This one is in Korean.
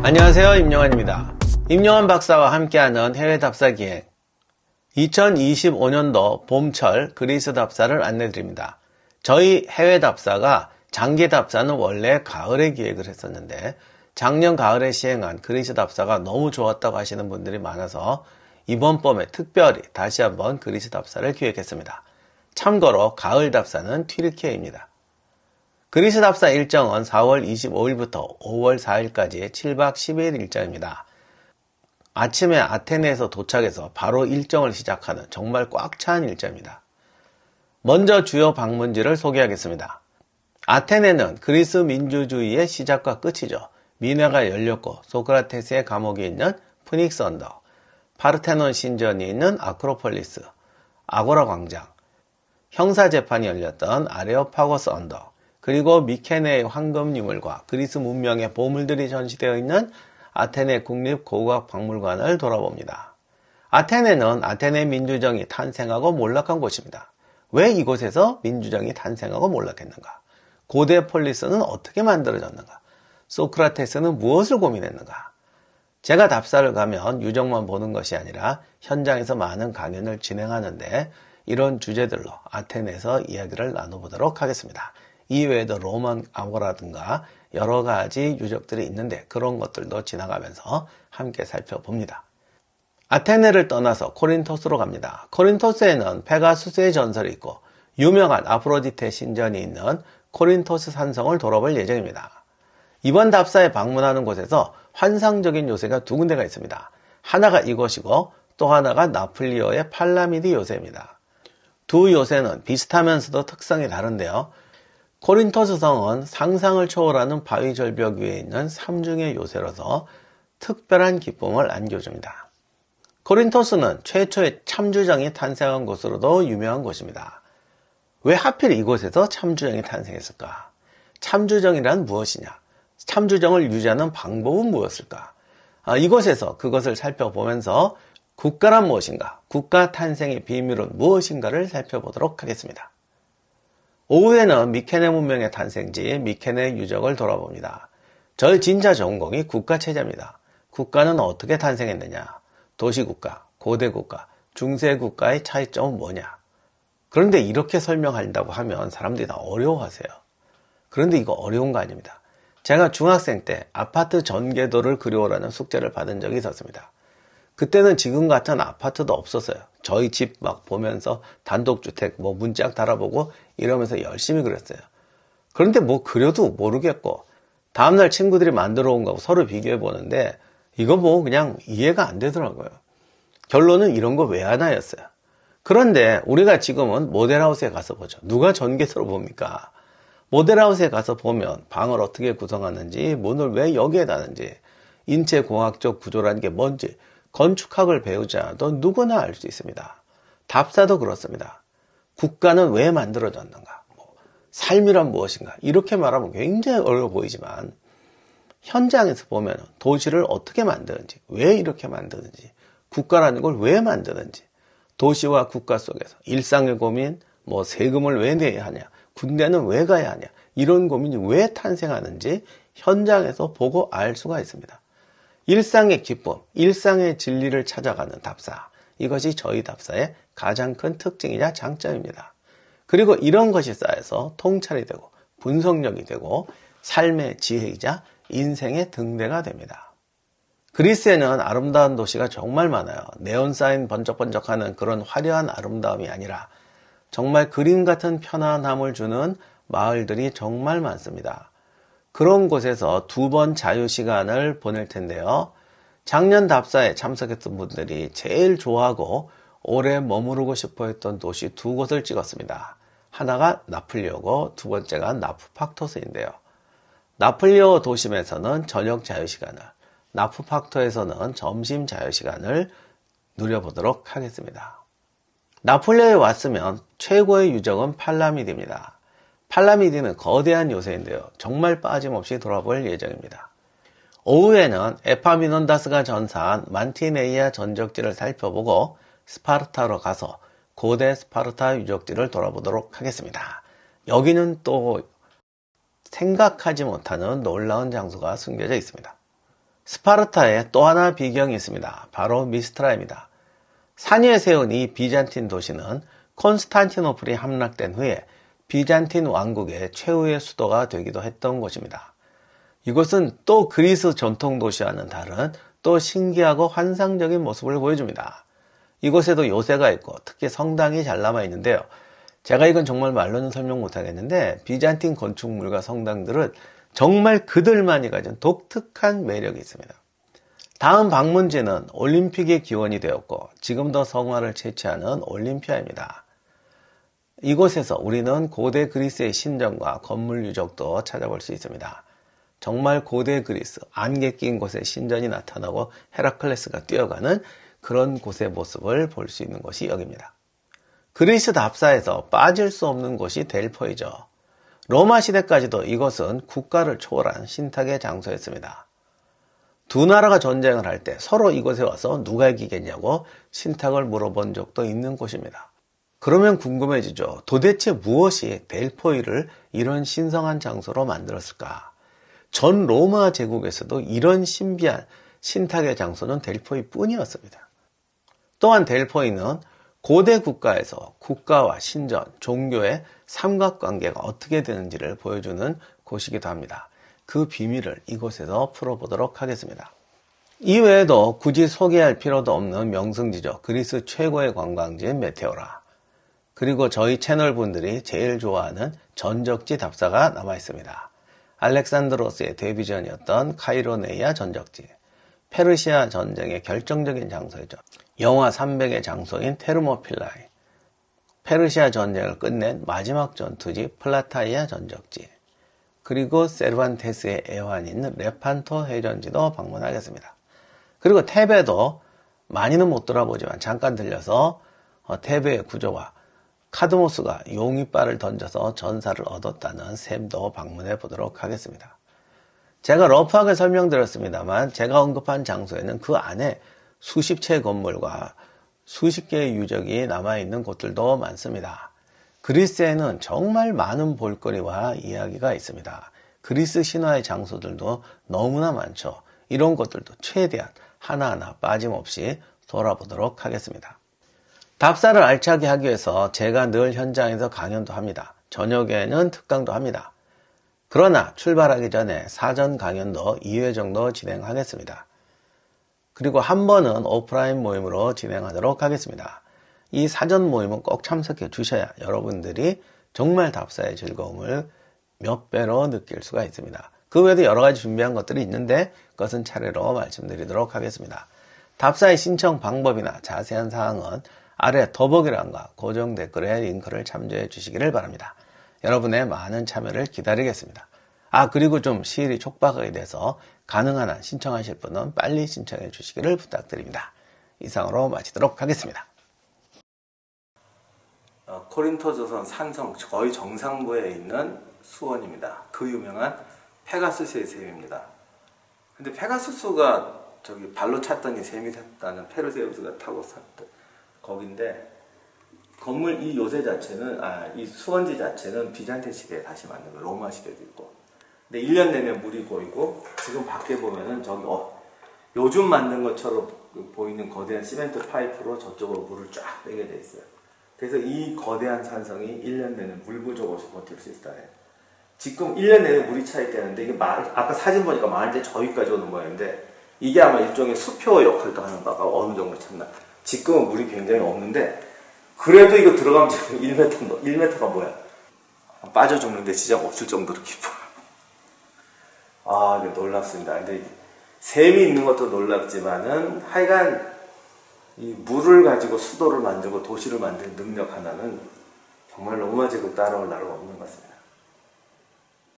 안녕하세요, 임영환입니다. 임영환 박사와 함께하는 해외 답사 기행 2025년도 봄철 그리스 답사를 안내드립니다. 저희 해외 답사가 장기 답사는 원래 가을에 기획을 했었는데 작년 가을에 시행한 그리스 답사가 너무 좋았다고 하시는 분들이 많아서 이번 봄에 특별히 다시 한번 그리스 답사를 기획했습니다. 참고로 가을 답사는 튀르키예입니다. 그리스 답사 일정은 4월 25일부터 5월 4일까지 7박 10일 일정입니다. 아침에 아테네에서 도착해서 바로 일정을 시작하는 정말 꽉 찬 일정입니다. 먼저 주요 방문지를 소개하겠습니다. 아테네는 그리스 민주주의의 시작과 끝이죠. 민회가 열렸고 소크라테스의 감옥이 있는 프닉스 언덕, 파르테논 신전이 있는 아크로폴리스, 아고라 광장, 형사재판이 열렸던 아레오파고스 언덕, 그리고 미케네의 황금 유물과 그리스 문명의 보물들이 전시되어 있는 아테네 국립고고학박물관을 돌아봅니다. 아테네는 아테네 민주정이 탄생하고 몰락한 곳입니다. 왜 이곳에서 민주정이 탄생하고 몰락했는가? 고대 폴리스는 어떻게 만들어졌는가? 소크라테스는 무엇을 고민했는가? 제가 답사를 가면 유적만 보는 것이 아니라 현장에서 많은 강연을 진행하는데 이런 주제들로 아테네에서 이야기를 나눠보도록 하겠습니다. 이외에도 로만 아고라든가 여러 가지 유적들이 있는데 그런 것들도 지나가면서 함께 살펴봅니다. 아테네를 떠나서 코린토스로 갑니다. 코린토스에는 페가수스의 전설이 있고 유명한 아프로디테 신전이 있는 코린토스 산성을 돌아볼 예정입니다. 이번 답사에 방문하는 곳에서 환상적인 요새가 두 군데가 있습니다. 하나가 이곳이고 또 하나가 나플리오의 팔라미드 요새입니다. 두 요새는 비슷하면서도 특성이 다른데요. 코린토스 성은 상상을 초월하는 바위 절벽 위에 있는 삼중의 요새로서 특별한 기쁨을 안겨줍니다. 코린토스는 최초의 참주정이 탄생한 곳으로도 유명한 곳입니다. 왜 하필 이곳에서 참주정이 탄생했을까? 참주정이란 무엇이냐? 참주정을 유지하는 방법은 무엇일까? 이곳에서 그것을 살펴보면서 국가란 무엇인가? 국가 탄생의 비밀은 무엇인가를 살펴보도록 하겠습니다. 오후에는 미케네 문명의 탄생지 미케네 유적을 돌아봅니다. 저의 진짜 전공이 국가체제입니다. 국가는 어떻게 탄생했느냐? 도시국가, 고대국가, 중세국가의 차이점은 뭐냐? 그런데 이렇게 설명한다고 하면 사람들이 다 어려워하세요. 그런데 이거 어려운 거 아닙니다. 제가 중학생 때 아파트 전개도를 그려오라는 숙제를 받은 적이 있었습니다. 그때는 지금 같은 아파트도 없었어요. 저희 집 막 보면서 단독주택 문짝 달아보고 이러면서 열심히 그렸어요. 그런데 그려도 모르겠고 다음날 친구들이 만들어 온 거하고 서로 비교해 보는데 이거 그냥 이해가 안 되더라고요. 결론은 이런 거 왜 하나였어요. 그런데 우리가 지금은 모델하우스에 가서 보죠. 누가 전개도를 봅니까? 모델하우스에 가서 보면 방을 어떻게 구성하는지, 문을 왜 여기에 다는지, 인체공학적 구조라는 게 뭔지 건축학을 배우자도 누구나 알 수 있습니다. 답사도 그렇습니다. 국가는 왜 만들어졌는가? 삶이란 무엇인가? 이렇게 말하면 굉장히 어려워 보이지만 현장에서 보면 도시를 어떻게 만드는지, 왜 이렇게 만드는지, 국가라는 걸 왜 만드는지, 도시와 국가 속에서 일상의 고민, 세금을 왜 내야 하냐, 군대는 왜 가야 하냐, 이런 고민이 왜 탄생하는지 현장에서 보고 알 수가 있습니다. 일상의 기쁨, 일상의 진리를 찾아가는 답사. 이것이 저희 답사의 가장 큰 특징이자 장점입니다. 그리고 이런 것이 쌓여서 통찰이 되고 분석력이 되고 삶의 지혜이자 인생의 등대가 됩니다. 그리스에는 아름다운 도시가 정말 많아요. 네온사인 번쩍번쩍하는 그런 화려한 아름다움이 아니라 정말 그림 같은 편안함을 주는 마을들이 정말 많습니다. 그런 곳에서 2번 자유시간을 보낼 텐데요. 작년 답사에 참석했던 분들이 제일 좋아하고 오래 머무르고 싶어 했던 도시 2곳을 찍었습니다. 하나가 나플리오고 두 번째가 나프팍토스인데요. 나플리오 도심에서는 저녁 자유시간을, 나프팍토에서는 점심 자유시간을 누려보도록 하겠습니다. 나폴리오에 왔으면 최고의 유적은 팔라미드입니다. 팔라미드는 거대한 요새인데요. 정말 빠짐없이 돌아볼 예정입니다. 오후에는 에파미논다스가 전사한 만티네이아 전적지를 살펴보고 스파르타로 가서 고대 스파르타 유적지를 돌아보도록 하겠습니다. 여기는 또 생각하지 못하는 놀라운 장소가 숨겨져 있습니다. 스파르타에 또 하나 비경이 있습니다. 바로 미스트라입니다. 산 위에 세운 이 비잔틴 도시는 콘스탄티노플이 함락된 후에 비잔틴 왕국의 최후의 수도가 되기도 했던 곳입니다. 이곳은 또 그리스 전통 도시와는 다른 또 신기하고 환상적인 모습을 보여줍니다. 이곳에도 요새가 있고 특히 성당이 잘 남아 있는데요. 제가 이건 정말 말로는 설명 못하겠는데 비잔틴 건축물과 성당들은 정말 그들만이 가진 독특한 매력이 있습니다. 다음 방문지는 올림픽의 기원이 되었고 지금도 성화를 채취하는 올림피아입니다. 이곳에서 우리는 고대 그리스의 신전과 건물 유적도 찾아볼 수 있습니다. 정말 고대 그리스, 안개 낀 곳에 신전이 나타나고 헤라클레스가 뛰어가는 그런 곳의 모습을 볼 수 있는 곳이 여기입니다. 그리스 답사에서 빠질 수 없는 곳이 델포이죠. 로마 시대까지도 이것은 국가를 초월한 신탁의 장소였습니다. 두 나라가 전쟁을 할 때 서로 이곳에 와서 누가 이기겠냐고 신탁을 물어본 적도 있는 곳입니다. 그러면 궁금해지죠. 도대체 무엇이 델포이를 이런 신성한 장소로 만들었을까? 전 로마 제국에서도 이런 신비한 신탁의 장소는 델포이 뿐이었습니다. 또한 델포이는 고대 국가에서 국가와 신전, 종교의 삼각관계가 어떻게 되는지를 보여주는 곳이기도 합니다. 그 비밀을 이곳에서 풀어보도록 하겠습니다. 이외에도 굳이 소개할 필요도 없는 명승지죠. 그리스 최고의 관광지인 메테오라. 그리고 저희 채널 분들이 제일 좋아하는 전적지 답사가 남아 있습니다. 알렉산드로스의 데뷔전이었던 카이로네이아 전적지, 페르시아 전쟁의 결정적인 장소이죠. 영하 300의 장소인 테르모필라이, 페르시아 전쟁을 끝낸 마지막 전투지 플라타이아 전적지, 그리고 세르반테스의 애환인 레판토 해전지도 방문하겠습니다. 그리고 테베도 많이는 못 돌아보지만 잠깐 들려서 테베의 구조와 카드모스가 용이빨을 던져서 전사를 얻었다는 셈도 방문해 보도록 하겠습니다. 제가 러프하게 설명드렸습니다만 제가 언급한 장소에는 그 안에 수십 채의 건물과 수십 개의 유적이 남아있는 곳들도 많습니다. 그리스에는 정말 많은 볼거리와 이야기가 있습니다. 그리스 신화의 장소들도 너무나 많죠. 이런 것들도 최대한 하나하나 빠짐없이 돌아보도록 하겠습니다. 답사를 알차게 하기 위해서 제가 늘 현장에서 강연도 합니다. 저녁에는 특강도 합니다. 그러나 출발하기 전에 사전 강연도 2회 정도 진행하겠습니다. 그리고 한 번은 오프라인 모임으로 진행하도록 하겠습니다. 이 사전 모임은 꼭 참석해 주셔야 여러분들이 정말 답사의 즐거움을 몇 배로 느낄 수가 있습니다. 그 외에도 여러 가지 준비한 것들이 있는데 그것은 차례로 말씀드리도록 하겠습니다. 답사의 신청 방법이나 자세한 사항은 아래 더보기란과 고정 댓글에 링크를 참조해 주시기를 바랍니다. 여러분의 많은 참여를 기다리겠습니다. 그리고 좀 시일이 촉박하게 돼서 가능한 한 신청하실 분은 빨리 신청해 주시기를 부탁드립니다. 이상으로 마치도록 하겠습니다. 코린토조선 산성 거의 정상부에 있는 수원입니다. 그 유명한 페가수스의 샘입니다. 근데 페가수스가 저기 발로 찼더니 샘이 샜다는 페르세우스가 타고 샀던 거긴데 건물 이 요새 자체는 이 수원지 자체는 비잔틴 시대에 다시 만든 거예요. 로마 시대도 있고. 근데 1년 내내 물이 고이고 지금 밖에 보면은 저기 요즘 만든 것처럼 보이는 거대한 시멘트 파이프로 저쪽으로 물을 쫙 빼게 돼 있어요. 그래서 이 거대한 산성이 1년 내내 물 부족 없이 버틸 수 있다네. 지금 1년 내내 물이 차 있다는데 이게 아까 사진 보니까 마을대 저기까지 오는 모양인데 이게 아마 일종의 수표 역할도 하는 바가 어느 정도 참나. 지금은 물이 굉장히 없는데 그래도 이거 들어가면 지금 1m가 뭐야? 빠져 죽는데 지장 없을 정도로 깊어. 네, 놀랍습니다. 근데 샘이 있는 것도 놀랍지만은 하여간 이 물을 가지고 수도를 만들고 도시를 만드는 능력 하나는 정말 로마 제국 따라올 나라가 없는 것 같습니다.